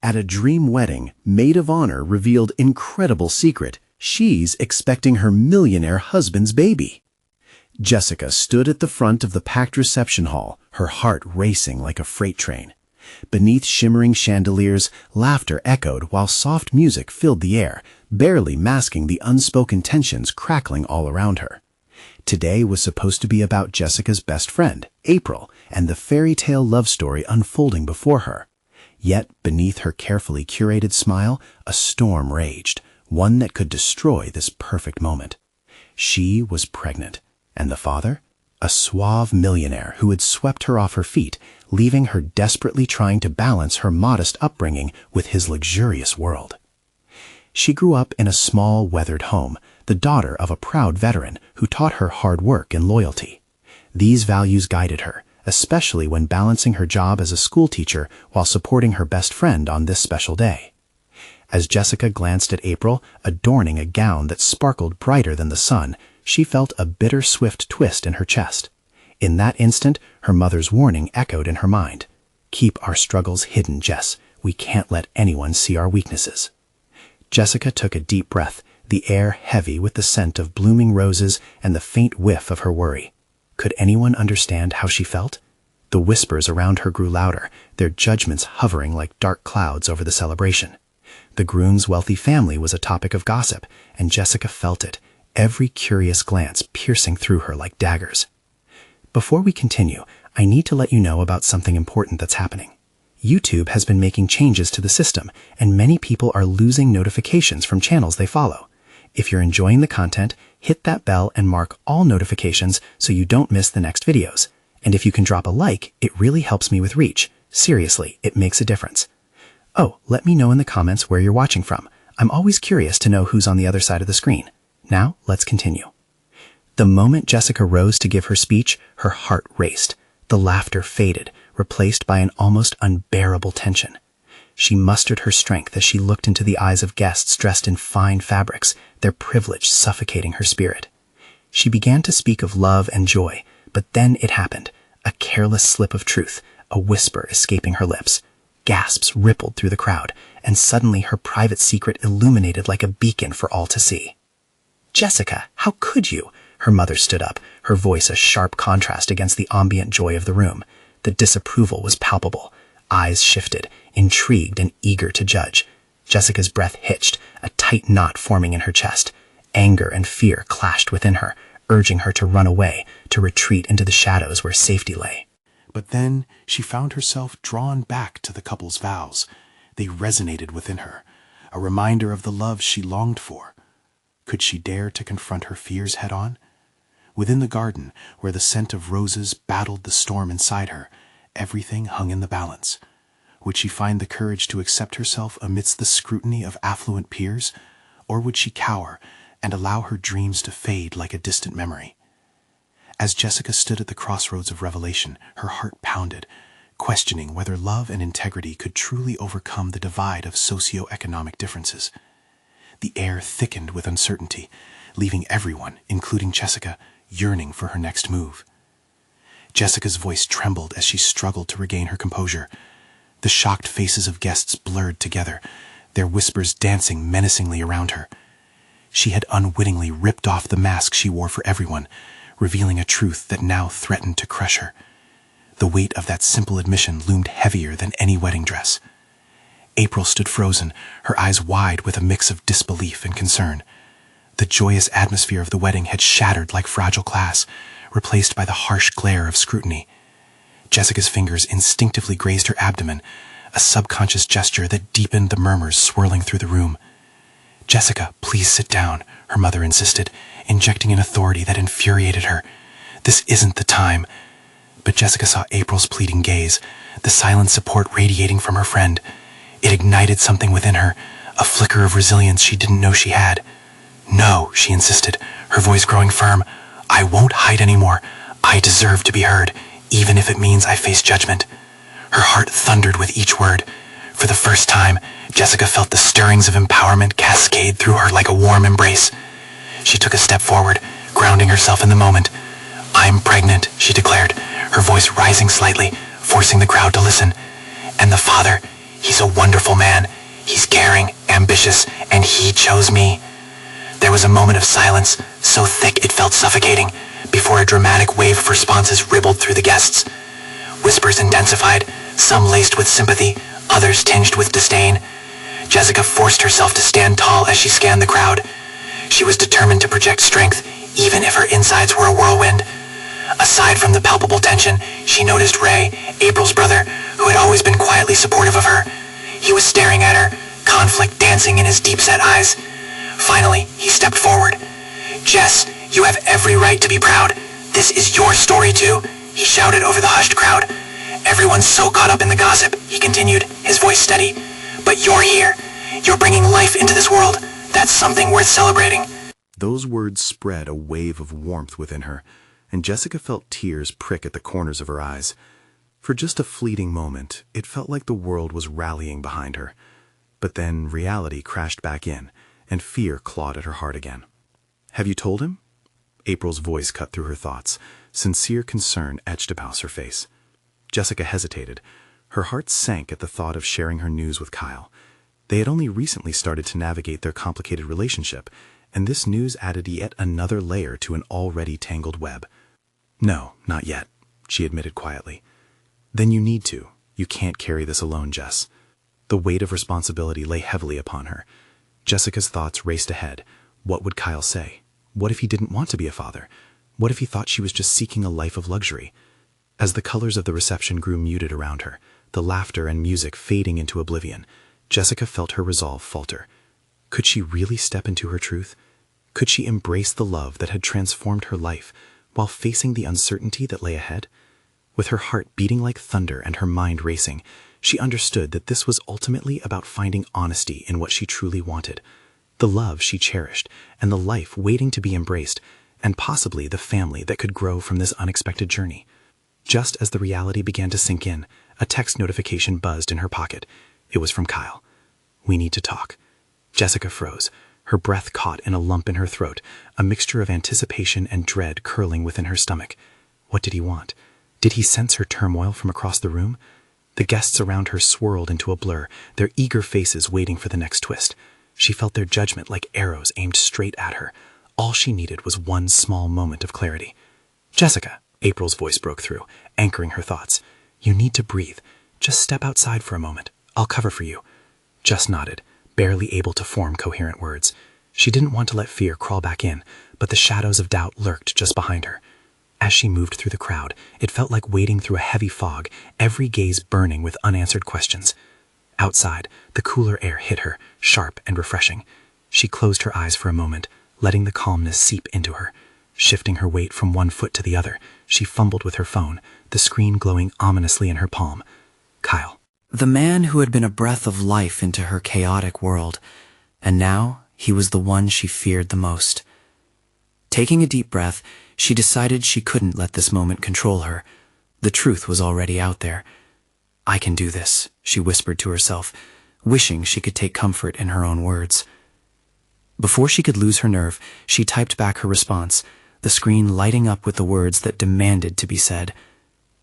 At a dream wedding, Maid of Honor revealed incredible secret. She's expecting her millionaire husband's baby. Jessica stood at the front of the packed reception hall, her heart racing like a freight train. Beneath shimmering chandeliers, laughter echoed while soft music filled the air, barely masking the unspoken tensions crackling all around her. Today was supposed to be about Jessica's best friend, April, and the fairy tale love story unfolding before her. Yet, beneath her carefully curated smile, a storm raged, one that could destroy this perfect moment. She was pregnant, and the father? A suave millionaire who had swept her off her feet, leaving her desperately trying to balance her modest upbringing with his luxurious world. She grew up in a small, weathered home, the daughter of a proud veteran who taught her hard work and loyalty. These values guided her, especially when balancing her job as a schoolteacher while supporting her best friend on this special day. As Jessica glanced at April, adorning a gown that sparkled brighter than the sun, she felt a bitter, swift twist in her chest. In that instant, her mother's warning echoed in her mind. "Keep our struggles hidden, Jess. We can't let anyone see our weaknesses." Jessica took a deep breath, the air heavy with the scent of blooming roses and the faint whiff of her worry. Could anyone understand how she felt? The whispers around her grew louder, their judgments hovering like dark clouds over the celebration. The groom's wealthy family was a topic of gossip, and Jessica felt it, every curious glance piercing through her like daggers. Before we continue, I need to let you know about something important that's happening. YouTube has been making changes to the system, and many people are losing notifications from channels they follow. If you're enjoying the content, hit that bell and mark all notifications so you don't miss the next videos. And if you can drop a like, it really helps me with reach. Seriously, it makes a difference. Oh, let me know in the comments where you're watching from. I'm always curious to know who's on the other side of the screen. Now, let's continue. The moment Jessica rose to give her speech, her heart raced. The laughter faded, replaced by an almost unbearable tension. She mustered her strength as she looked into the eyes of guests dressed in fine fabrics, their privilege suffocating her spirit. She began to speak of love and joy, but then it happened, a careless slip of truth, a whisper escaping her lips. Gasps rippled through the crowd, and suddenly her private secret illuminated like a beacon for all to see. "Jessica, how could you?" Her mother stood up, her voice a sharp contrast against the ambient joy of the room. The disapproval was palpable. Eyes shifted, intrigued and eager to judge. Jessica's breath hitched, a tight knot forming in her chest. Anger and fear clashed within her, urging her to run away, to retreat into the shadows where safety lay. But then she found herself drawn back to the couple's vows. They resonated within her, a reminder of the love she longed for. Could she dare to confront her fears head-on? Within the garden, where the scent of roses battled the storm inside her, everything hung in the balance. Would she find the courage to accept herself amidst the scrutiny of affluent peers, or would she cower and allow her dreams to fade like a distant memory? As Jessica stood at the crossroads of revelation, her heart pounded, questioning whether love and integrity could truly overcome the divide of socio-economic differences. The air thickened with uncertainty, leaving everyone, including Jessica, yearning for her next move. Jessica's voice trembled as she struggled to regain her composure. The shocked faces of guests blurred together, their whispers dancing menacingly around her. She had unwittingly ripped off the mask she wore for everyone, revealing a truth that now threatened to crush her. The weight of that simple admission loomed heavier than any wedding dress. April stood frozen, her eyes wide with a mix of disbelief and concern. The joyous atmosphere of the wedding had shattered like fragile glass, replaced by the harsh glare of scrutiny. Jessica's fingers instinctively grazed her abdomen, a subconscious gesture that deepened the murmurs swirling through the room. "Jessica, please sit down," her mother insisted, injecting an authority that infuriated her. "This isn't the time." But Jessica saw April's pleading gaze, the silent support radiating from her friend. It ignited something within her, a flicker of resilience she didn't know she had. "No," she insisted, her voice growing firm. "I won't hide anymore. I deserve to be heard, even if it means I face judgment." Her heart thundered with each word. For the first time, Jessica felt the stirrings of empowerment cascade through her like a warm embrace. She took a step forward, grounding herself in the moment. "I'm pregnant," she declared, her voice rising slightly, forcing the crowd to listen. "And the father, he's a wonderful man. He's caring, ambitious, and he chose me. There was a moment of silence, so thick it felt suffocating, before a dramatic wave of responses rippled through the guests. Whispers intensified, some laced with sympathy, others tinged with disdain. Jessica forced herself to stand tall as she scanned the crowd. She was determined to project strength, even if her insides were a whirlwind. Aside from the palpable tension, she noticed Ray, April's brother, who had always been quietly supportive of her. He was staring at her, conflict dancing in his deep-set eyes. Finally, he stepped forward. "Jess, you have every right to be proud. This is your story too," he shouted over the hushed crowd. "Everyone's so caught up in the gossip," he continued, his voice steady. "But you're here. You're bringing life into this world. That's something worth celebrating." Those words spread a wave of warmth within her, and Jessica felt tears prick at the corners of her eyes. For just a fleeting moment, it felt like the world was rallying behind her. But then reality crashed back in, and fear clawed at her heart again. "Have you told him?" April's voice cut through her thoughts. Sincere concern etched across her face. Jessica hesitated. Her heart sank at the thought of sharing her news with Kyle. They had only recently started to navigate their complicated relationship, and this news added yet another layer to an already tangled web. "No, not yet," she admitted quietly. "Then you need to. You can't carry this alone, Jess." The weight of responsibility lay heavily upon her. Jessica's thoughts raced ahead. What would Kyle say? What if he didn't want to be a father? What if he thought she was just seeking a life of luxury? As the colors of the reception grew muted around her, the laughter and music fading into oblivion, Jessica felt her resolve falter. Could she really step into her truth? Could she embrace the love that had transformed her life while facing the uncertainty that lay ahead? With her heart beating like thunder and her mind racing, she understood that this was ultimately about finding honesty in what she truly wanted, the love she cherished, and the life waiting to be embraced, and possibly the family that could grow from this unexpected journey. Just as the reality began to sink in, a text notification buzzed in her pocket. It was from Kyle. "We need to talk." Jessica froze, her breath caught in a lump in her throat, a mixture of anticipation and dread curling within her stomach. What did he want? Did he sense her turmoil from across the room? The guests around her swirled into a blur, their eager faces waiting for the next twist. She felt their judgment like arrows aimed straight at her. All she needed was one small moment of clarity. "Jessica," April's voice broke through, anchoring her thoughts. "You need to breathe. Just step outside for a moment. I'll cover for you." Jess nodded, barely able to form coherent words. She didn't want to let fear crawl back in, but the shadows of doubt lurked just behind her. As she moved through the crowd, it felt like wading through a heavy fog, every gaze burning with unanswered questions. Outside, the cooler air hit her, sharp and refreshing. She closed her eyes for a moment, letting the calmness seep into her. Shifting her weight from one foot to the other, she fumbled with her phone, the screen glowing ominously in her palm. Kyle. The man who had been a breath of life into her chaotic world, and now he was the one she feared the most. Taking a deep breath, she decided she couldn't let this moment control her. The truth was already out there. "I can do this," she whispered to herself, wishing she could take comfort in her own words. Before she could lose her nerve, she typed back her response, the screen lighting up with the words that demanded to be said.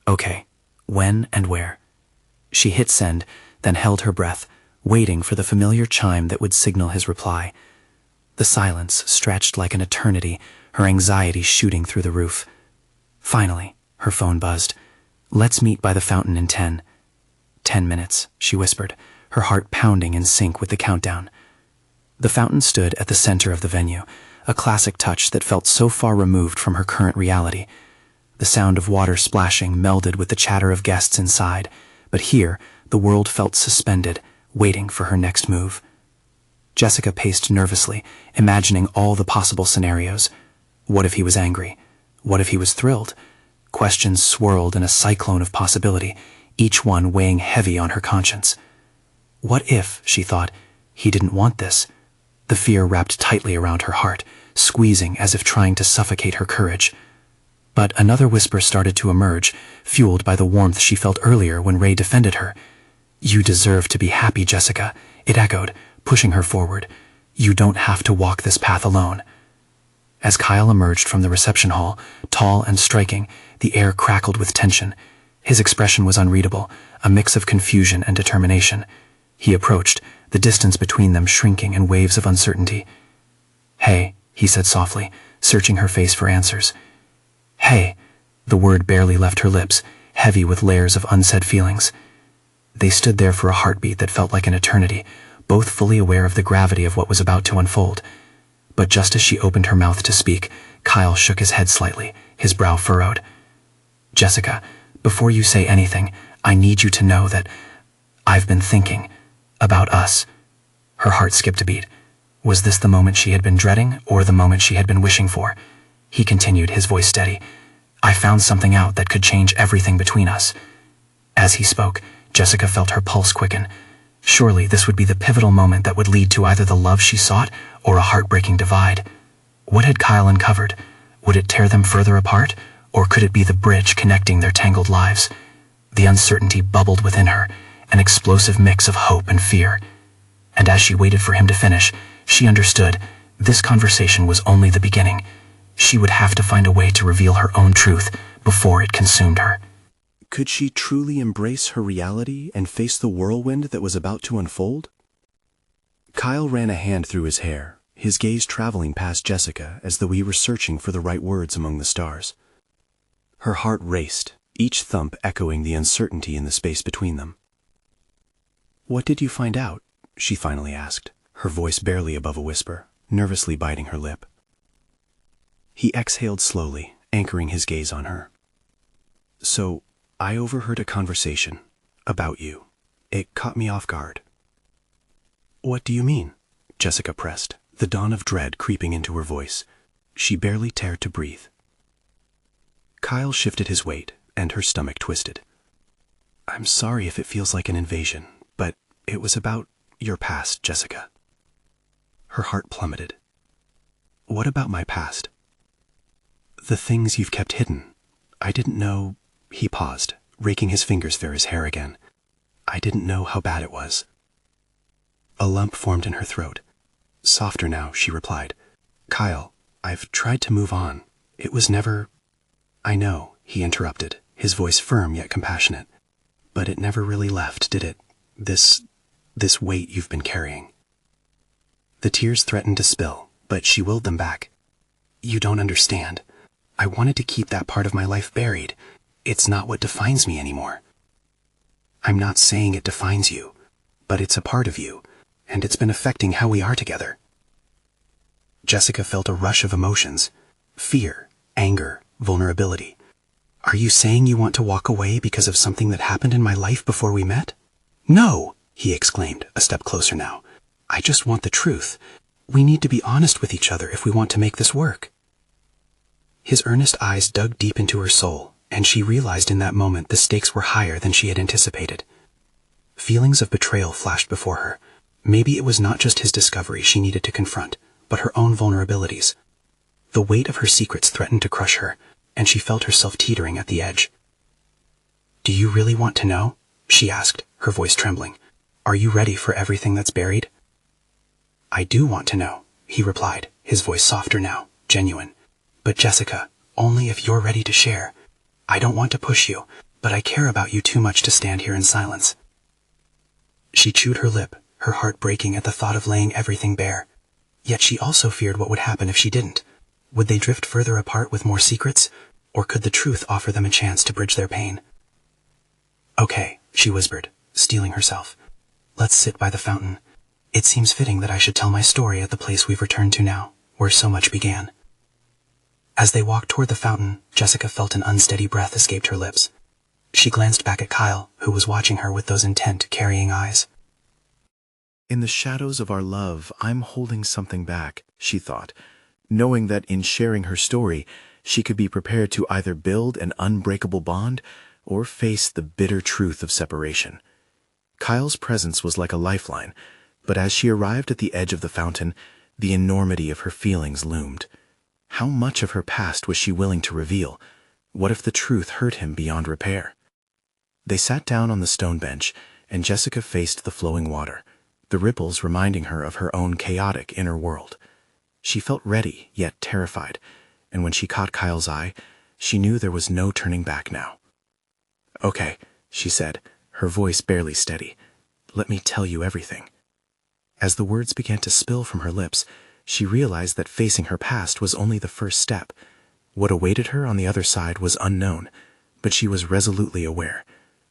"Okay, when and where?" She hit send, then held her breath, waiting for the familiar chime that would signal his reply. The silence stretched like an eternity, her anxiety shooting through the roof. Finally, her phone buzzed. "Let's meet by the fountain in 10. 10 minutes, she whispered, her heart pounding in sync with the countdown. The fountain stood at the center of the venue, a classic touch that felt so far removed from her current reality. The sound of water splashing melded with the chatter of guests inside, but here the world felt suspended, waiting for her next move. Jessica paced nervously, imagining all the possible scenarios. What if he was angry? What if he was thrilled? Questions swirled in a cyclone of possibility, each one weighing heavy on her conscience. What if, she thought, he didn't want this? The fear wrapped tightly around her heart, squeezing as if trying to suffocate her courage. But another whisper started to emerge, fueled by the warmth she felt earlier when Ray defended her. "You deserve to be happy, Jessica," it echoed, pushing her forward. "You don't have to walk this path alone." As Kyle emerged from the reception hall, tall and striking, the air crackled with tension. His expression was unreadable, a mix of confusion and determination. He approached, the distance between them shrinking in waves of uncertainty. "Hey," he said softly, searching her face for answers. "Hey," the word barely left her lips, heavy with layers of unsaid feelings. They stood there for a heartbeat that felt like an eternity, both fully aware of the gravity of what was about to unfold. But just as she opened her mouth to speak, Kyle shook his head slightly, his brow furrowed. "Jessica, before you say anything, I need you to know that I've been thinking about us." Her heart skipped a beat. Was this the moment she had been dreading, or the moment she had been wishing for? He continued, his voice steady. "I found something out that could change everything between us." As he spoke, Jessica felt her pulse quicken. Surely this would be the pivotal moment that would lead to either the love she sought or a heartbreaking divide. What had Kyle uncovered? Would it tear them further apart, or could it be the bridge connecting their tangled lives? The uncertainty bubbled within her, an explosive mix of hope and fear. And as she waited for him to finish, she understood this conversation was only the beginning. She would have to find a way to reveal her own truth before it consumed her. Could she truly embrace her reality and face the whirlwind that was about to unfold? Kyle ran a hand through his hair, his gaze traveling past Jessica as though he were searching for the right words among the stars. Her heart raced, each thump echoing the uncertainty in the space between them. "What did you find out?" she finally asked, her voice barely above a whisper, nervously biting her lip. He exhaled slowly, anchoring his gaze on her. "So, I overheard a conversation about you. It caught me off guard." "What do you mean?" Jessica pressed, the dawn of dread creeping into her voice. She barely dared to breathe. Kyle shifted his weight, and her stomach twisted. "I'm sorry if it feels like an invasion, but it was about your past, Jessica." Her heart plummeted. "What about my past?" "The things you've kept hidden. I didn't know—" He paused, raking his fingers through his hair again. "I didn't know how bad it was." A lump formed in her throat. "Softer now," she replied. "Kyle, I've tried to move on. It was never—" "I know," he interrupted, his voice firm yet compassionate. "But it never really left, did it? This weight you've been carrying." The tears threatened to spill, but she willed them back. "You don't understand. I wanted to keep that part of my life buried. It's not what defines me anymore." "I'm not saying it defines you, but it's a part of you, and it's been affecting how we are together." Jessica felt a rush of emotions: fear, anger, vulnerability. "Are you saying you want to walk away because of something that happened in my life before we met?" "No!" he exclaimed, a step closer now. "I just want the truth. We need to be honest with each other if we want to make this work." His earnest eyes dug deep into her soul, and she realized in that moment the stakes were higher than she had anticipated. Feelings of betrayal flashed before her. Maybe it was not just his discovery she needed to confront, but her own vulnerabilities. The weight of her secrets threatened to crush her, and she felt herself teetering at the edge. "Do you really want to know?" she asked, her voice trembling. "Are you ready for everything that's buried?" "I do want to know," he replied, his voice softer now, genuine. "But Jessica, only if you're ready to share. I don't want to push you, but I care about you too much to stand here in silence." She chewed her lip, her heart breaking at the thought of laying everything bare. Yet she also feared what would happen if she didn't. Would they drift further apart with more secrets, or could the truth offer them a chance to bridge their pain? "Okay," she whispered, steeling herself. "Let's sit by the fountain. It seems fitting that I should tell my story at the place we've returned to now, where so much began." As they walked toward the fountain, Jessica felt an unsteady breath escaped her lips. She glanced back at Kyle, who was watching her with those intent, carrying eyes. "In the shadows of our love, I'm holding something back," she thought, knowing that in sharing her story, she could be prepared to either build an unbreakable bond or face the bitter truth of separation. Kyle's presence was like a lifeline, but as she arrived at the edge of the fountain, the enormity of her feelings loomed. How much of her past was she willing to reveal? What if the truth hurt him beyond repair? They sat down on the stone bench, and Jessica faced the flowing water, the ripples reminding her of her own chaotic inner world. She felt ready, yet terrified, and when she caught Kyle's eye, she knew there was no turning back now. "Okay," she said, her voice barely steady. "Let me tell you everything." As the words began to spill from her lips, she realized that facing her past was only the first step. What awaited her on the other side was unknown, but she was resolutely aware.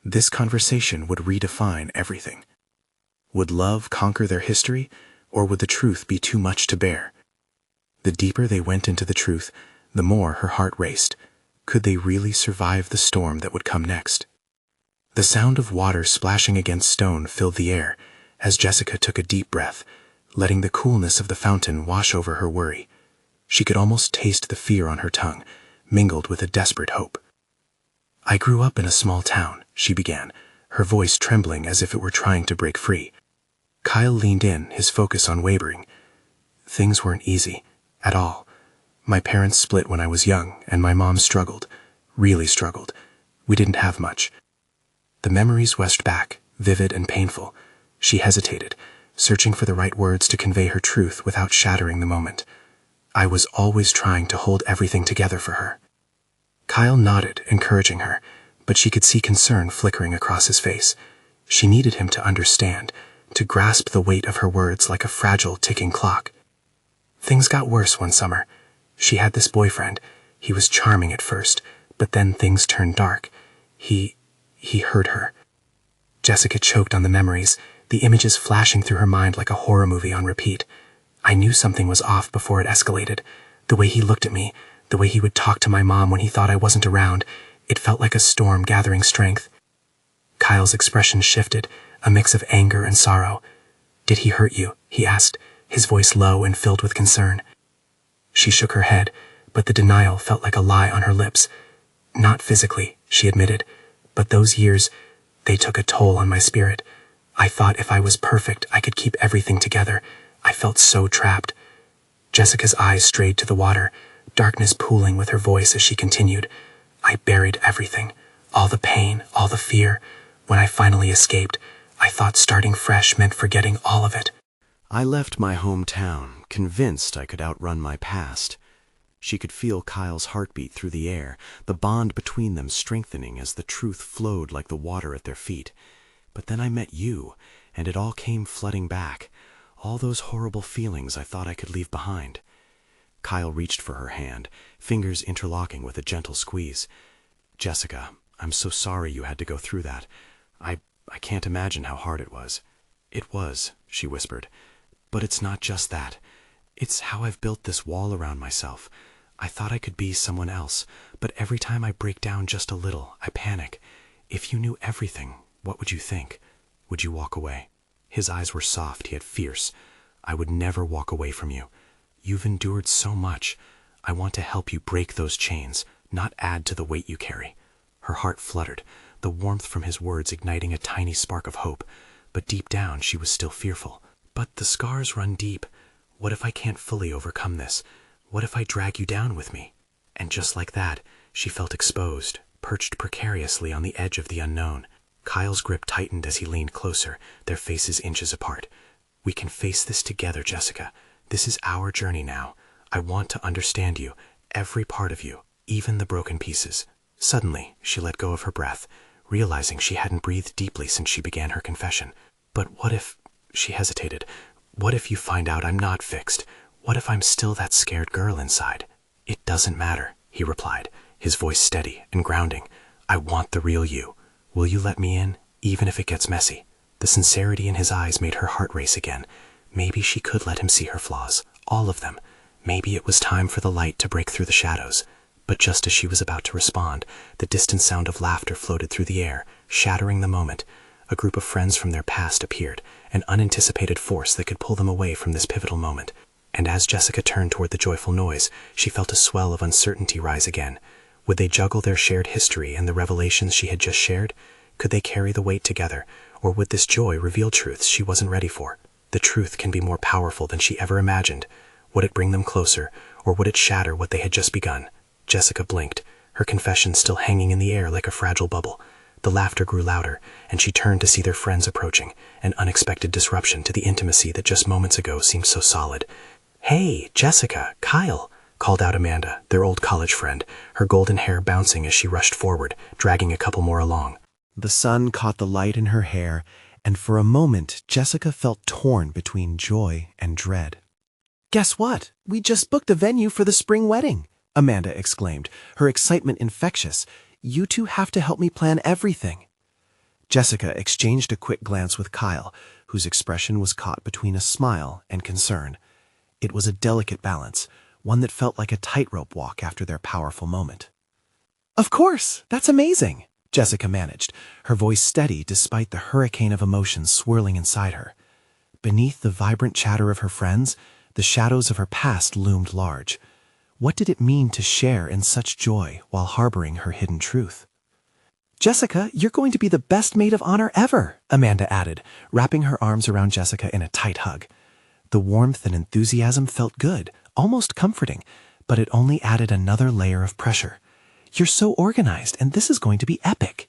This conversation would redefine everything. Would love conquer their history, or would the truth be too much to bear? The deeper they went into the truth, the more her heart raced. Could they really survive the storm that would come next? The sound of water splashing against stone filled the air as Jessica took a deep breath, letting the coolness of the fountain wash over her worry. She could almost taste the fear on her tongue, mingled with a desperate hope. "I grew up in a small town," she began, her voice trembling as if it were trying to break free. Kyle leaned in, his focus unwavering. "Things weren't easy, at all. My parents split when I was young, and my mom struggled, really struggled. We didn't have much." The memories rushed back, vivid and painful. She hesitated, searching for the right words to convey her truth without shattering the moment. "I was always trying to hold everything together for her." Kyle nodded, encouraging her, but she could see concern flickering across his face. She needed him to understand, to grasp the weight of her words like a fragile, ticking clock. "Things got worse one summer. She had this boyfriend. He was charming at first, but then things turned dark. He hurt her." Jessica choked on the memories, the images flashing through her mind like a horror movie on repeat. "I knew something was off before it escalated. The way he looked at me, the way he would talk to my mom when he thought I wasn't around, it felt like a storm gathering strength." Kyle's expression shifted, a mix of anger and sorrow. "Did he hurt you?" he asked, his voice low and filled with concern. She shook her head, but the denial felt like a lie on her lips. "Not physically," she admitted, "but those years, they took a toll on my spirit. I thought if I was perfect, I could keep everything together. I felt so trapped." Jessica's eyes strayed to the water, darkness pooling with her voice as she continued. "I buried everything, all the pain, all the fear. When I finally escaped, I thought starting fresh meant forgetting all of it." I left my hometown, convinced I could outrun my past. She could feel Kyle's heartbeat through the air, the bond between them strengthening as the truth flowed like the water at their feet. But then I met you, and it all came flooding back. All those horrible feelings I thought I could leave behind. Kyle reached for her hand, fingers interlocking with a gentle squeeze. "Jessica, I'm so sorry you had to go through that. I can't imagine how hard it was." "It was," she whispered. "But it's not just that. It's how I've built this wall around myself. I thought I could be someone else, but every time I break down just a little, I panic. If you knew everything, what would you think? Would you walk away?" His eyes were soft, yet fierce. "I would never walk away from you. You've endured so much. I want to help you break those chains, not add to the weight you carry." Her heart fluttered, the warmth from his words igniting a tiny spark of hope. But deep down, she was still fearful. "But the scars run deep. What if I can't fully overcome this? What if I drag you down with me?" And just like that, she felt exposed, perched precariously on the edge of the unknown. Kyle's grip tightened as he leaned closer, their faces inches apart. "We can face this together, Jessica. This is our journey now. I want to understand you, every part of you, even the broken pieces." Suddenly, she let go of her breath, realizing she hadn't breathed deeply since she began her confession. "But what if—" she hesitated. "What if you find out I'm not fixed? What if I'm still that scared girl inside?" "It doesn't matter," he replied, his voice steady and grounding. "I want the real you. Will you let me in, even if it gets messy?" The sincerity in his eyes made her heart race again. Maybe she could let him see her flaws, all of them. Maybe it was time for the light to break through the shadows. But just as she was about to respond, the distant sound of laughter floated through the air, shattering the moment. A group of friends from their past appeared, an unanticipated force that could pull them away from this pivotal moment. And as Jessica turned toward the joyful noise, she felt a swell of uncertainty rise again. Would they juggle their shared history and the revelations she had just shared? Could they carry the weight together, or would this joy reveal truths she wasn't ready for? The truth can be more powerful than she ever imagined. Would it bring them closer, or would it shatter what they had just begun? Jessica blinked, her confession still hanging in the air like a fragile bubble. The laughter grew louder, and she turned to see their friends approaching, an unexpected disruption to the intimacy that just moments ago seemed so solid. "Hey, Jessica, Kyle," called out Amanda, their old college friend, her golden hair bouncing as she rushed forward, dragging a couple more along. The sun caught the light in her hair, and for a moment Jessica felt torn between joy and dread. "Guess what? We just booked a venue for the spring wedding," Amanda exclaimed, her excitement infectious. "You two have to help me plan everything." Jessica exchanged a quick glance with Kyle, whose expression was caught between a smile and concern. It was a delicate balance, one that felt like a tightrope walk after their powerful moment. "Of course, that's amazing," Jessica managed, her voice steady despite the hurricane of emotions swirling inside her. Beneath the vibrant chatter of her friends, the shadows of her past loomed large. What did it mean to share in such joy while harboring her hidden truth? "Jessica, you're going to be the best maid of honor ever," Amanda added, wrapping her arms around Jessica in a tight hug. The warmth and enthusiasm felt good, almost comforting, but it only added another layer of pressure. "You're so organized, and this is going to be epic."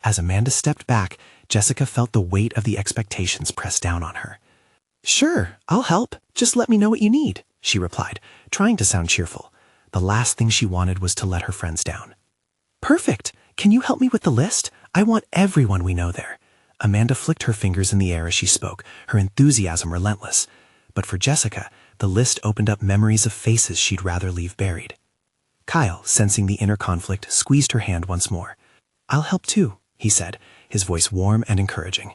As Amanda stepped back, Jessica felt the weight of the expectations press down on her. "Sure, I'll help. Just let me know what you need," she replied, trying to sound cheerful. The last thing she wanted was to let her friends down. "Perfect. Can you help me with the list? I want everyone we know there." Amanda flicked her fingers in the air as she spoke, her enthusiasm relentless. But for Jessica, the list opened up memories of faces she'd rather leave buried. Kyle, sensing the inner conflict, squeezed her hand once more. "I'll help too," he said, his voice warm and encouraging.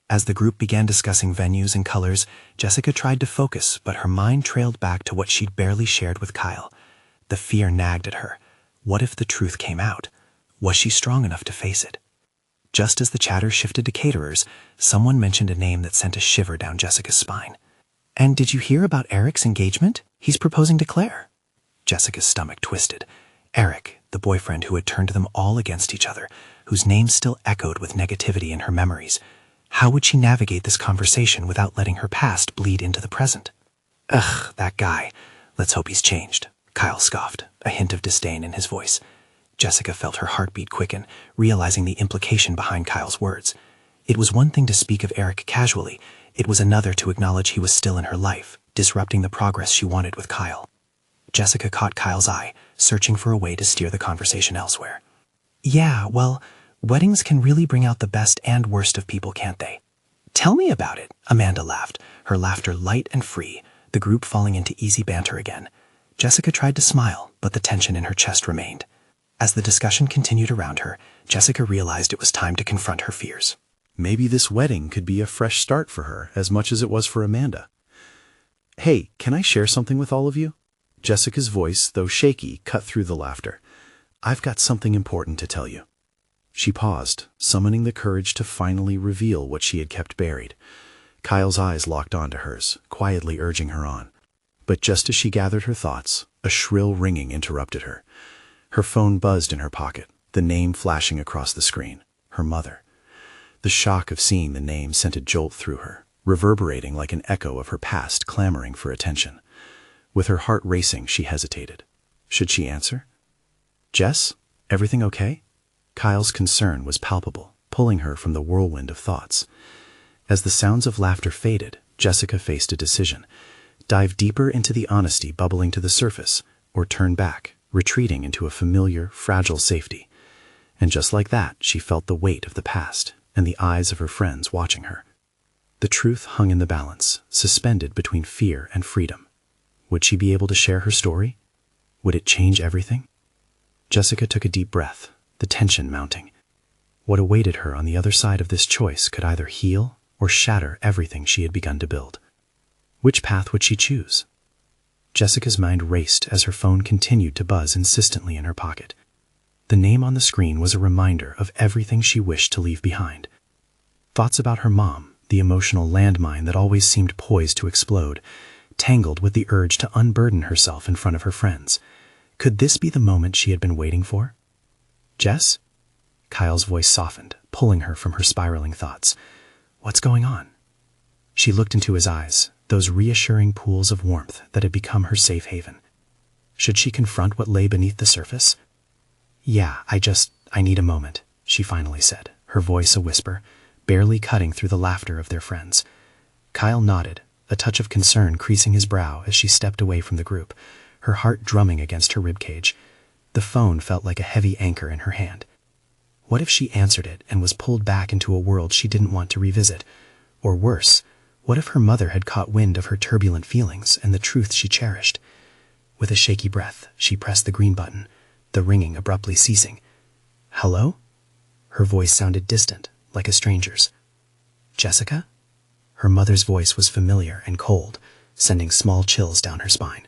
As the group began discussing venues and colors, Jessica tried to focus, but her mind trailed back to what she'd barely shared with Kyle. The fear nagged at her. What if the truth came out? Was she strong enough to face it? Just as the chatter shifted to caterers, someone mentioned a name that sent a shiver down Jessica's spine. "And did you hear about Eric's engagement? He's proposing to Claire." Jessica's stomach twisted. Eric, the boyfriend who had turned them all against each other, whose name still echoed with negativity in her memories. How would she navigate this conversation without letting her past bleed into the present? "Ugh, that guy. Let's hope he's changed," Kyle scoffed, a hint of disdain in his voice. Jessica felt her heartbeat quicken, realizing the implication behind Kyle's words. It was one thing to speak of Eric casually. It was another to acknowledge he was still in her life, disrupting the progress she wanted with Kyle. Jessica caught Kyle's eye, searching for a way to steer the conversation elsewhere. "Yeah, well, weddings can really bring out the best and worst of people, can't they?" "Tell me about it," Amanda laughed, her laughter light and free, the group falling into easy banter again. Jessica tried to smile, but the tension in her chest remained. As the discussion continued around her, Jessica realized it was time to confront her fears. Maybe this wedding could be a fresh start for her as much as it was for Amanda. "Hey, can I share something with all of you?" Jessica's voice, though shaky, cut through the laughter. "I've got something important to tell you." She paused, summoning the courage to finally reveal what she had kept buried. Kyle's eyes locked onto hers, quietly urging her on. But just as she gathered her thoughts, a shrill ringing interrupted her. Her phone buzzed in her pocket, the name flashing across the screen. Her mother. The shock of seeing the name sent a jolt through her, reverberating like an echo of her past clamoring for attention. With her heart racing, she hesitated. Should she answer? "Jess, everything okay?" Kyle's concern was palpable, pulling her from the whirlwind of thoughts. As the sounds of laughter faded, Jessica faced a decision. Dive deeper into the honesty bubbling to the surface, or turn back, retreating into a familiar, fragile safety. And just like that, she felt the weight of the past and the eyes of her friends watching her. The truth hung in the balance, suspended between fear and freedom. Would she be able to share her story? Would it change everything? Jessica took a deep breath, the tension mounting. What awaited her on the other side of this choice could either heal or shatter everything she had begun to build. Which path would she choose? Jessica's mind raced as her phone continued to buzz insistently in her pocket. The name on the screen was a reminder of everything she wished to leave behind. Thoughts about her mom, the emotional landmine that always seemed poised to explode, tangled with the urge to unburden herself in front of her friends. Could this be the moment she had been waiting for? "Jess?" Kyle's voice softened, pulling her from her spiraling thoughts. "What's going on?" She looked into his eyes, those reassuring pools of warmth that had become her safe haven. Should she confront what lay beneath the surface? "Yeah, I need a moment," she finally said, her voice a whisper, barely cutting through the laughter of their friends. Kyle nodded, a touch of concern creasing his brow as she stepped away from the group, her heart drumming against her ribcage. The phone felt like a heavy anchor in her hand. What if she answered it and was pulled back into a world she didn't want to revisit? Or worse, what if her mother had caught wind of her turbulent feelings and the truth she cherished? With a shaky breath, she pressed the green button, the ringing abruptly ceasing. "Hello?" Her voice sounded distant, like a stranger's. "Jessica?" Her mother's voice was familiar and cold, sending small chills down her spine.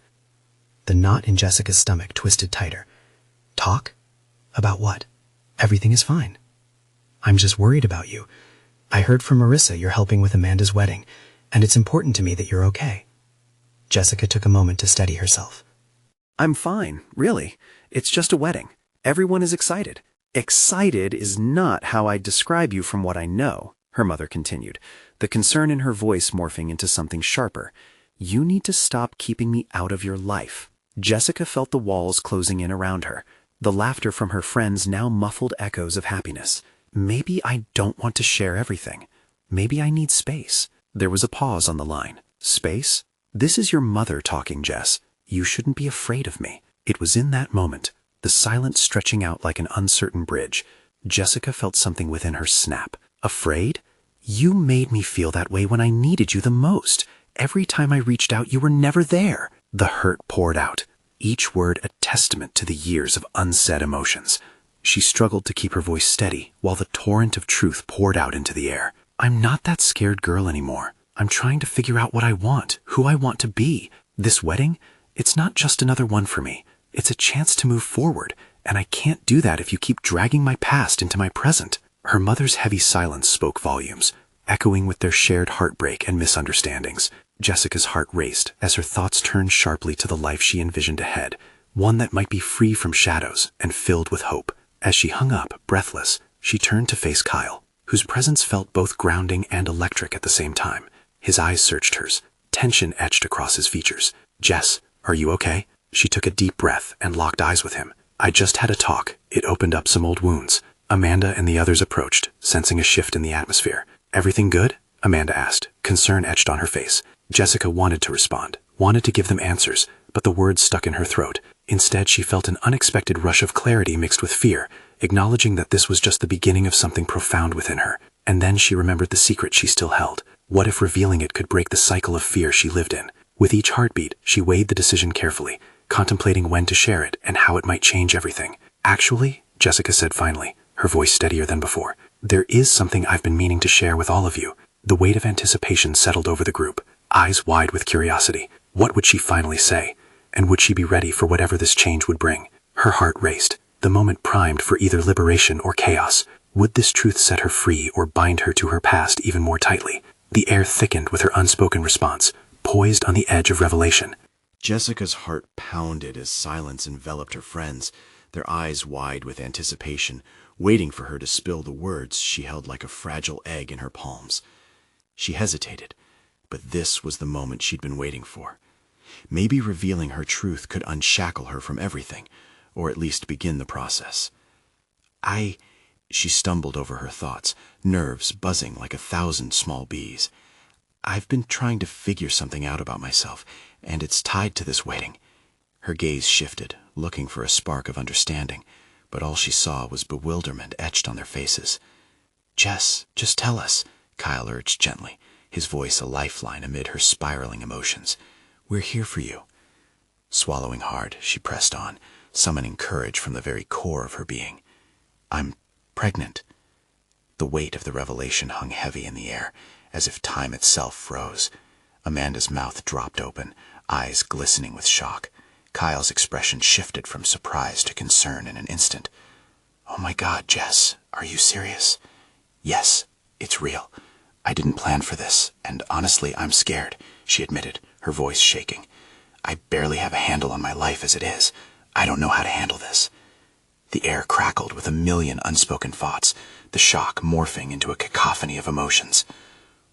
The knot in Jessica's stomach twisted tighter. "Talk? About what?" "Everything is fine. I'm just worried about you. I heard from Marissa you're helping with Amanda's wedding, and it's important to me that you're okay." Jessica took a moment to steady herself. "I'm fine, really. It's just a wedding. Everyone is excited." "Excited is not how I describe you from what I know," her mother continued, the concern in her voice morphing into something sharper. "You need to stop keeping me out of your life." Jessica felt the walls closing in around her, the laughter from her friends now muffled echoes of happiness. "Maybe I don't want to share everything. Maybe I need space." There was a pause on the line. "Space? This is your mother talking, Jess. You shouldn't be afraid of me." It was in that moment, the silence stretching out like an uncertain bridge, Jessica felt something within her snap. "Afraid? You made me feel that way when I needed you the most. Every time I reached out, you were never there." The hurt poured out, each word a testament to the years of unsaid emotions. She struggled to keep her voice steady while the torrent of truth poured out into the air. "I'm not that scared girl anymore. I'm trying to figure out what I want, who I want to be. This wedding, it's not just another one for me. It's a chance to move forward, and I can't do that if you keep dragging my past into my present." Her mother's heavy silence spoke volumes, echoing with their shared heartbreak and misunderstandings. Jessica's heart raced as her thoughts turned sharply to the life she envisioned ahead, one that might be free from shadows and filled with hope. As she hung up, breathless, she turned to face Kyle, whose presence felt both grounding and electric at the same time. His eyes searched hers, tension etched across his features. "Jess, are you okay?" She took a deep breath and locked eyes with him. "I just had a talk. It opened up some old wounds." Amanda and the others approached, sensing a shift in the atmosphere. "Everything good?" Amanda asked, concern etched on her face. Jessica wanted to respond, wanted to give them answers, but the words stuck in her throat. Instead, she felt an unexpected rush of clarity mixed with fear, acknowledging that this was just the beginning of something profound within her. And then she remembered the secret she still held. What if revealing it could break the cycle of fear she lived in? With each heartbeat, she weighed the decision carefully, contemplating when to share it and how it might change everything. "Actually," Jessica said finally, her voice steadier than before, "there is something I've been meaning to share with all of you." The weight of anticipation settled over the group, eyes wide with curiosity. What would she finally say? And would she be ready for whatever this change would bring? Her heart raced, the moment primed for either liberation or chaos. Would this truth set her free or bind her to her past even more tightly? The air thickened with her unspoken response, poised on the edge of revelation. Jessica's heart pounded as silence enveloped her friends, their eyes wide with anticipation, waiting for her to spill the words she held like a fragile egg in her palms. She hesitated, but this was the moment she'd been waiting for. Maybe revealing her truth could unshackle her from everything, or at least begin the process. She stumbled over her thoughts, nerves buzzing like 1,000 small bees. "I've been trying to figure something out about myself, and it's tied to this wedding." Her gaze shifted, looking for a spark of understanding, but all she saw was bewilderment etched on their faces. "Jess, just tell us," Kyle urged gently, his voice a lifeline amid her spiraling emotions. "We're here for you." Swallowing hard, she pressed on, summoning courage from the very core of her being. "I'm pregnant." The weight of the revelation hung heavy in the air, as if time itself froze. Amanda's mouth dropped open, eyes glistening with shock. Kyle's expression shifted from surprise to concern in an instant. "Oh my God, Jess, are you serious?" "Yes, it's real. I didn't plan for this, and honestly, I'm scared," she admitted, her voice shaking. "I barely have a handle on my life as it is. I don't know how to handle this." The air crackled with a million unspoken thoughts, the shock morphing into a cacophony of emotions.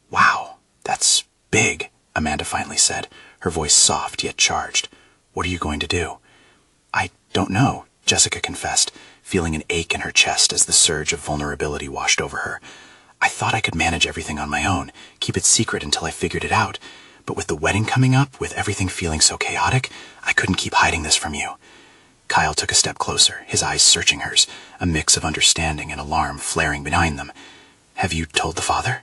"Wow, that's big," Amanda finally said, her voice soft yet charged. "What are you going to do?" "I don't know," Jessica confessed, feeling an ache in her chest as the surge of vulnerability washed over her. "I thought I could manage everything on my own, keep it secret until I figured it out. But with the wedding coming up, with everything feeling so chaotic, I couldn't keep hiding this from you." Kyle took a step closer, his eyes searching hers, a mix of understanding and alarm flaring behind them. "Have you told the father?"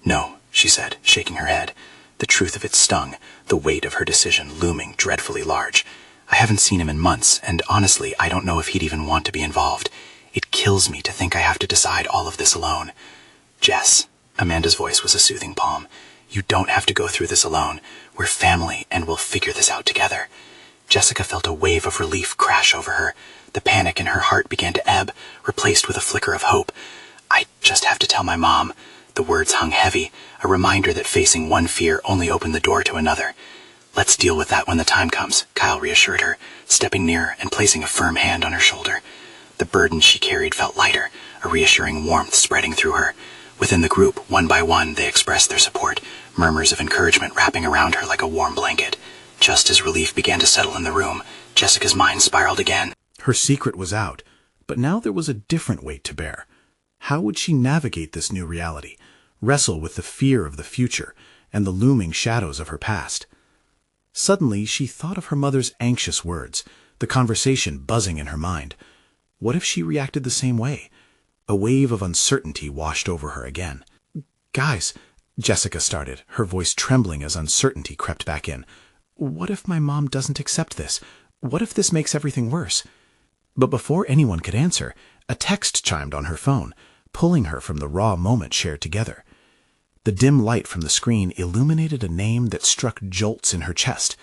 "No," she said, shaking her head. The truth of it stung, the weight of her decision looming dreadfully large. "I haven't seen him in months, and honestly, I don't know if he'd even want to be involved. It kills me to think I have to decide all of this alone." "Jess," Amanda's voice was a soothing palm, "you don't have to go through this alone. We're family, and we'll figure this out together." Jessica felt a wave of relief crash over her. The panic in her heart began to ebb, replaced with a flicker of hope. "I just have to tell my mom." The words hung heavy, a reminder that facing one fear only opened the door to another. "Let's deal with that when the time comes," Kyle reassured her, stepping nearer and placing a firm hand on her shoulder. The burden she carried felt lighter, a reassuring warmth spreading through her. Within the group, one by one, they expressed their support, murmurs of encouragement wrapping around her like a warm blanket. Just as relief began to settle in the room, Jessica's mind spiraled again. Her secret was out, but now there was a different weight to bear. How would she navigate this new reality, wrestle with the fear of the future and the looming shadows of her past? Suddenly, she thought of her mother's anxious words, the conversation buzzing in her mind. What if she reacted the same way? A wave of uncertainty washed over her again. "Guys," Jessica started, her voice trembling as uncertainty crept back in. "What if my mom doesn't accept this? What if this makes everything worse?" But before anyone could answer, a text chimed on her phone, pulling her from the raw moment shared together. The dim light from the screen illuminated a name that struck jolts in her chest.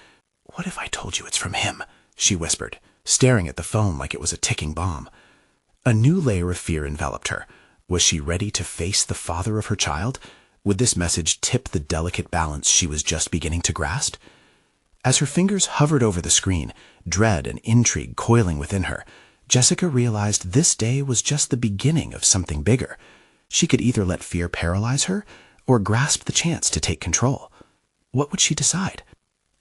"What if I told you it's from him?" she whispered, staring at the phone like it was a ticking bomb. A new layer of fear enveloped her. Was she ready to face the father of her child? Would this message tip the delicate balance she was just beginning to grasp? As her fingers hovered over the screen, dread and intrigue coiling within her, Jessica realized this day was just the beginning of something bigger. She could either let fear paralyze her or grasp the chance to take control. What would she decide?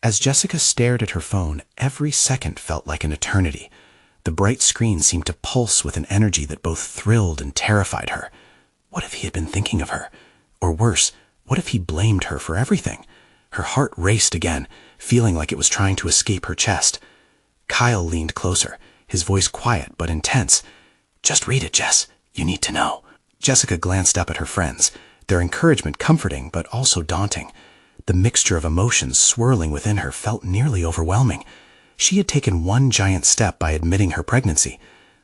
As Jessica stared at her phone, every second felt like an eternity. The bright screen seemed to pulse with an energy that both thrilled and terrified her. What if he had been thinking of her? Or worse, what if he blamed her for everything? Her heart raced again, feeling like it was trying to escape her chest. Kyle leaned closer, his voice quiet but intense. "Just read it, Jess. You need to know." Jessica glanced up at her friends, their encouragement comforting but also daunting. The mixture of emotions swirling within her felt nearly overwhelming. She had taken one giant step by admitting her pregnancy.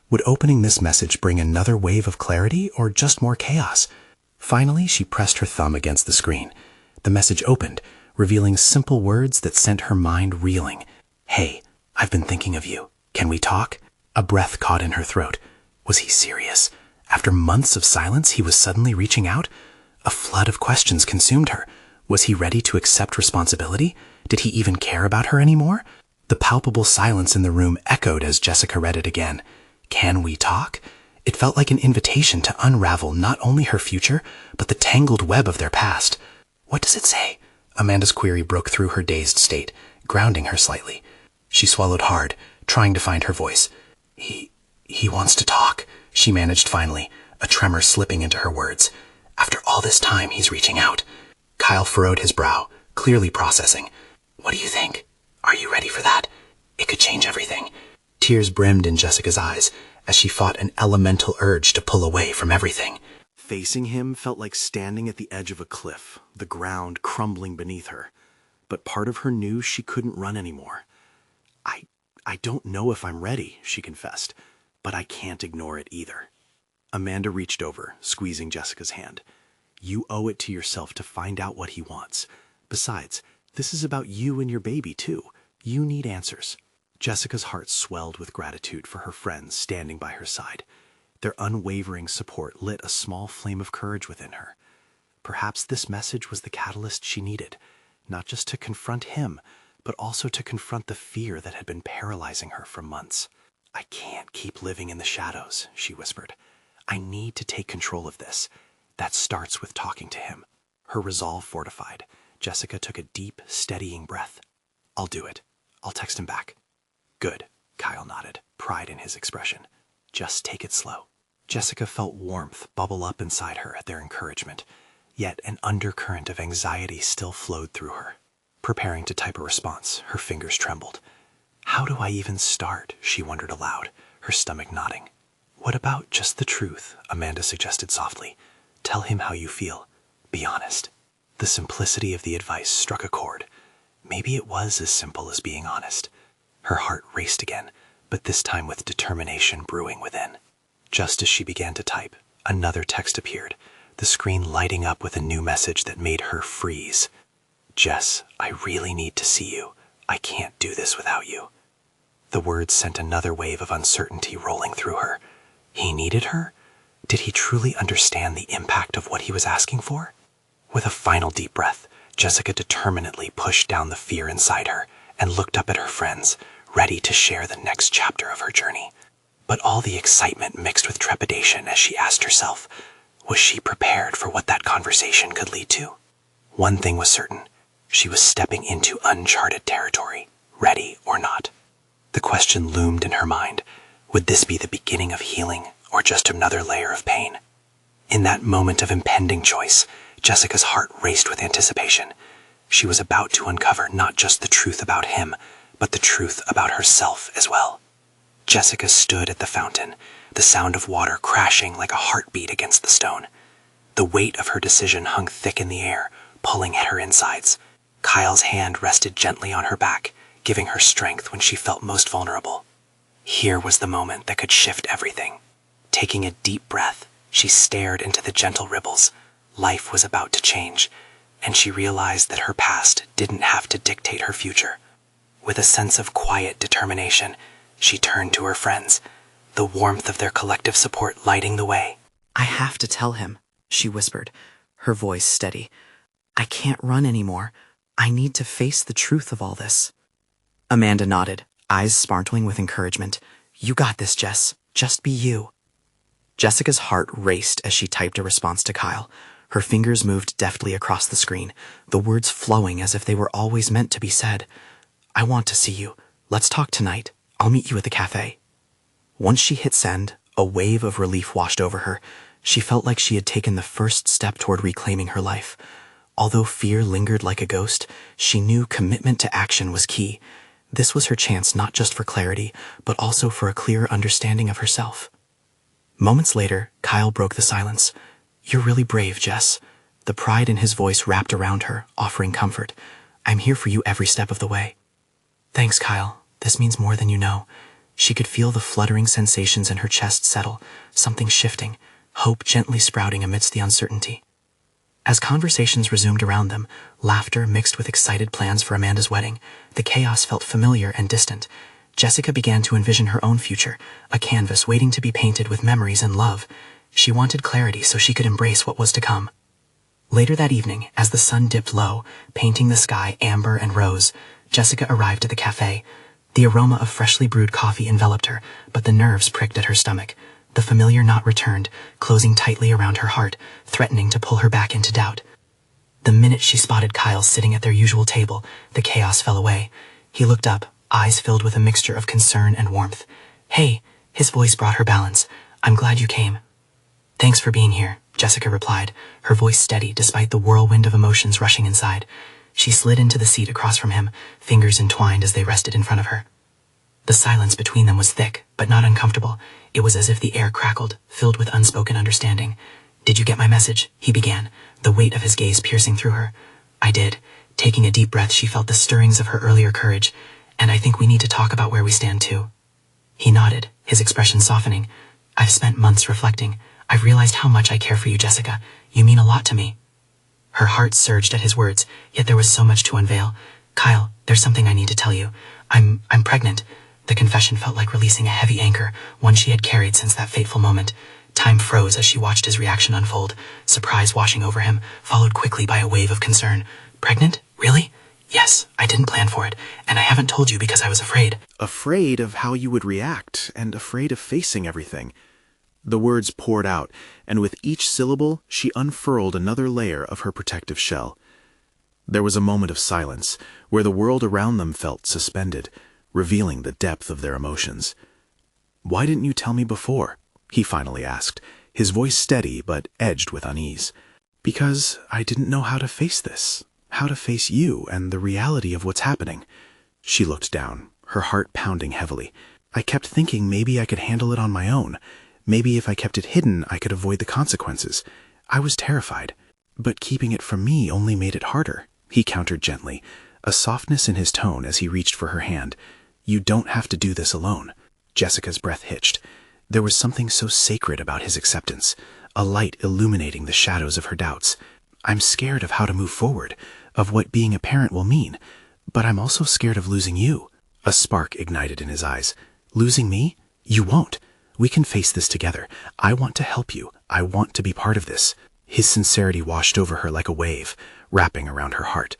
Would opening this message bring another wave of clarity or just more chaos? Finally, she pressed her thumb against the screen. The message opened, revealing simple words that sent her mind reeling. "Hey, I've been thinking of you. Can we talk?" A breath caught in her throat. Was he serious? After months of silence, he was suddenly reaching out? A flood of questions consumed her. Was he ready to accept responsibility? Did he even care about her anymore? The palpable silence in the room echoed as Jessica read it again. Can we talk? It felt like an invitation to unravel not only her future, but the tangled web of their past. What does it say? Amanda's query broke through her dazed state, grounding her slightly. She swallowed hard, trying to find her voice. He wants to talk, she managed finally, a tremor slipping into her words. After all this time, he's reaching out. Kyle furrowed his brow, clearly processing. What do you think? Are you ready for that? It could change everything. Tears brimmed in Jessica's eyes as she fought an elemental urge to pull away from everything. Facing him felt like standing at the edge of a cliff, the ground crumbling beneath her. But part of her knew she couldn't run anymore. I don't know if I'm ready, she confessed, but I can't ignore it either. Amanda reached over, squeezing Jessica's hand. You owe it to yourself to find out what he wants. Besides, this is about you and your baby, too. You need answers. Jessica's heart swelled with gratitude for her friends standing by her side. Their unwavering support lit a small flame of courage within her. Perhaps this message was the catalyst she needed, not just to confront him, but also to confront the fear that had been paralyzing her for months. I can't keep living in the shadows, she whispered. I need to take control of this. That starts with talking to him. Her resolve fortified, Jessica took a deep, steadying breath. I'll do it. I'll text him back. Good, Kyle nodded, pride in his expression. Just take it slow. Jessica felt warmth bubble up inside her at their encouragement, yet an undercurrent of anxiety still flowed through her. Preparing to type a response, her fingers trembled. How do I even start? She wondered aloud, her stomach knotting. What about just the truth? Amanda suggested softly. Tell him how you feel. Be honest. The simplicity of the advice struck a chord. Maybe it was as simple as being honest. Her heart raced again, but this time with determination brewing within. Just as she began to type, another text appeared, the screen lighting up with a new message that made her freeze. Jess, I really need to see you. I can't do this without you. The words sent another wave of uncertainty rolling through her. He needed her? Did he truly understand the impact of what he was asking for? With a final deep breath, Jessica determinedly pushed down the fear inside her and looked up at her friends, ready to share the next chapter of her journey. But all the excitement mixed with trepidation as she asked herself, was she prepared for what that conversation could lead to? One thing was certain, she was stepping into uncharted territory, ready or not. The question loomed in her mind, would this be the beginning of healing or just another layer of pain? In that moment of impending choice, Jessica's heart raced with anticipation. She was about to uncover not just the truth about him, but the truth about herself as well. Jessica stood at the fountain, the sound of water crashing like a heartbeat against the stone. The weight of her decision hung thick in the air, pulling at her insides. Kyle's hand rested gently on her back, giving her strength when she felt most vulnerable. Here was the moment that could shift everything. Taking a deep breath, she stared into the gentle ripples. Life was about to change, and she realized that her past didn't have to dictate her future. With a sense of quiet determination, she turned to her friends, the warmth of their collective support lighting the way. I have to tell him, she whispered, her voice steady. I can't run anymore. I need to face the truth of all this. Amanda nodded, eyes sparkling with encouragement. You got this, Jess. Just be you. Jessica's heart raced as she typed a response to Kyle. Her fingers moved deftly across the screen, the words flowing as if they were always meant to be said. I want to see you. Let's talk tonight. I'll meet you at the cafe. Once she hit send, a wave of relief washed over her. She felt like she had taken the first step toward reclaiming her life. Although fear lingered like a ghost, she knew commitment to action was key. This was her chance not just for clarity, but also for a clearer understanding of herself. Moments later, Kyle broke the silence. You're really brave, Jess. The pride in his voice wrapped around her, offering comfort. I'm here for you every step of the way. Thanks, Kyle. This means more than you know. She could feel the fluttering sensations in her chest settle, something shifting, hope gently sprouting amidst the uncertainty. As conversations resumed around them, laughter mixed with excited plans for Amanda's wedding, the chaos felt familiar and distant. Jessica began to envision her own future, a canvas waiting to be painted with memories and love. She wanted clarity so she could embrace what was to come. Later that evening, as the sun dipped low, painting the sky amber and rose, Jessica arrived at the cafe. The aroma of freshly brewed coffee enveloped her, but the nerves pricked at her stomach. The familiar knot returned, closing tightly around her heart, threatening to pull her back into doubt. The minute she spotted Kyle sitting at their usual table, the chaos fell away. He looked up, eyes filled with a mixture of concern and warmth. Hey, his voice brought her balance. I'm glad you came. Thanks for being here, Jessica replied, her voice steady despite the whirlwind of emotions rushing inside. She slid into the seat across from him, fingers entwined as they rested in front of her. The silence between them was thick, but not uncomfortable. It was as if the air crackled, filled with unspoken understanding. Did you get my message? He began, the weight of his gaze piercing through her. I did. Taking a deep breath, she felt the stirrings of her earlier courage. And I think we need to talk about where we stand too. He nodded, his expression softening. I've spent months reflecting. I've realized how much I care for you, Jessica. You mean a lot to me. Her heart surged at his words, yet there was so much to unveil. Kyle, there's something I need to tell you. I'm pregnant. The confession felt like releasing a heavy anchor, one she had carried since that fateful moment. Time froze as she watched his reaction unfold, surprise washing over him, followed quickly by a wave of concern. Pregnant? Really? Yes, I didn't plan for it, and I haven't told you because I was afraid. Afraid of how you would react, and afraid of facing everything. The words poured out, and with each syllable she unfurled another layer of her protective shell. There was a moment of silence, where the world around them felt suspended, revealing the depth of their emotions. "Why didn't you tell me before?" he finally asked, his voice steady but edged with unease. "Because I didn't know how to face this, how to face you and the reality of what's happening." She looked down, her heart pounding heavily. I kept thinking maybe I could handle it on my own. Maybe if I kept it hidden, I could avoid the consequences. I was terrified. But keeping it from me only made it harder, he countered gently, a softness in his tone as he reached for her hand. You don't have to do this alone. Jessica's breath hitched. There was something so sacred about his acceptance, a light illuminating the shadows of her doubts. I'm scared of how to move forward, of what being a parent will mean, but I'm also scared of losing you. A spark ignited in his eyes. Losing me? You won't. We can face this together. I want to help you. I want to be part of this. His sincerity washed over her like a wave, wrapping around her heart.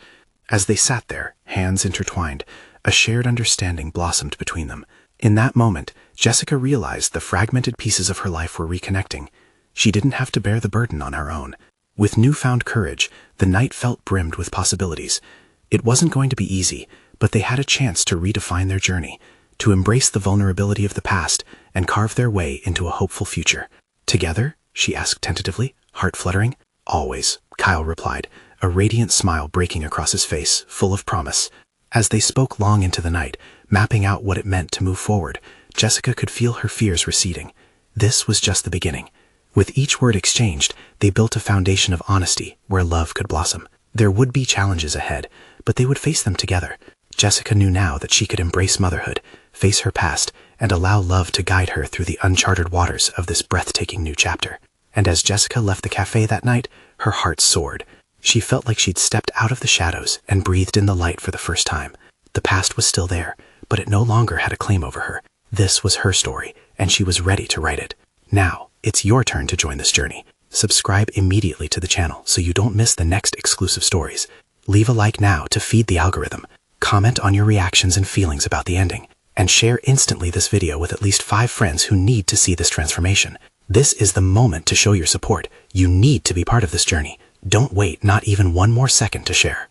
As they sat there, hands intertwined, a shared understanding blossomed between them. In that moment, Jessica realized the fragmented pieces of her life were reconnecting. She didn't have to bear the burden on her own. With newfound courage, the night felt brimmed with possibilities. It wasn't going to be easy, but they had a chance to redefine their journey, to embrace the vulnerability of the past and carve their way into a hopeful future. Together? She asked tentatively, heart fluttering. Always, Kyle replied, a radiant smile breaking across his face, full of promise. As they spoke long into the night, mapping out what it meant to move forward, Jessica could feel her fears receding. This was just the beginning. With each word exchanged, they built a foundation of honesty where love could blossom. There would be challenges ahead, but they would face them together. Jessica knew now that she could embrace motherhood, face her past, and allow love to guide her through the uncharted waters of this breathtaking new chapter. And as Jessica left the cafe that night, her heart soared. She felt like she'd stepped out of the shadows and breathed in the light for the first time. The past was still there, but it no longer had a claim over her. This was her story, and she was ready to write it. Now, it's your turn to join this journey. Subscribe immediately to the channel so you don't miss the next exclusive stories. Leave a like now to feed the algorithm. Comment on your reactions and feelings about the ending. And share instantly this video with at least 5 friends who need to see this transformation. This is the moment to show your support. You need to be part of this journey. Don't wait not even one more second to share.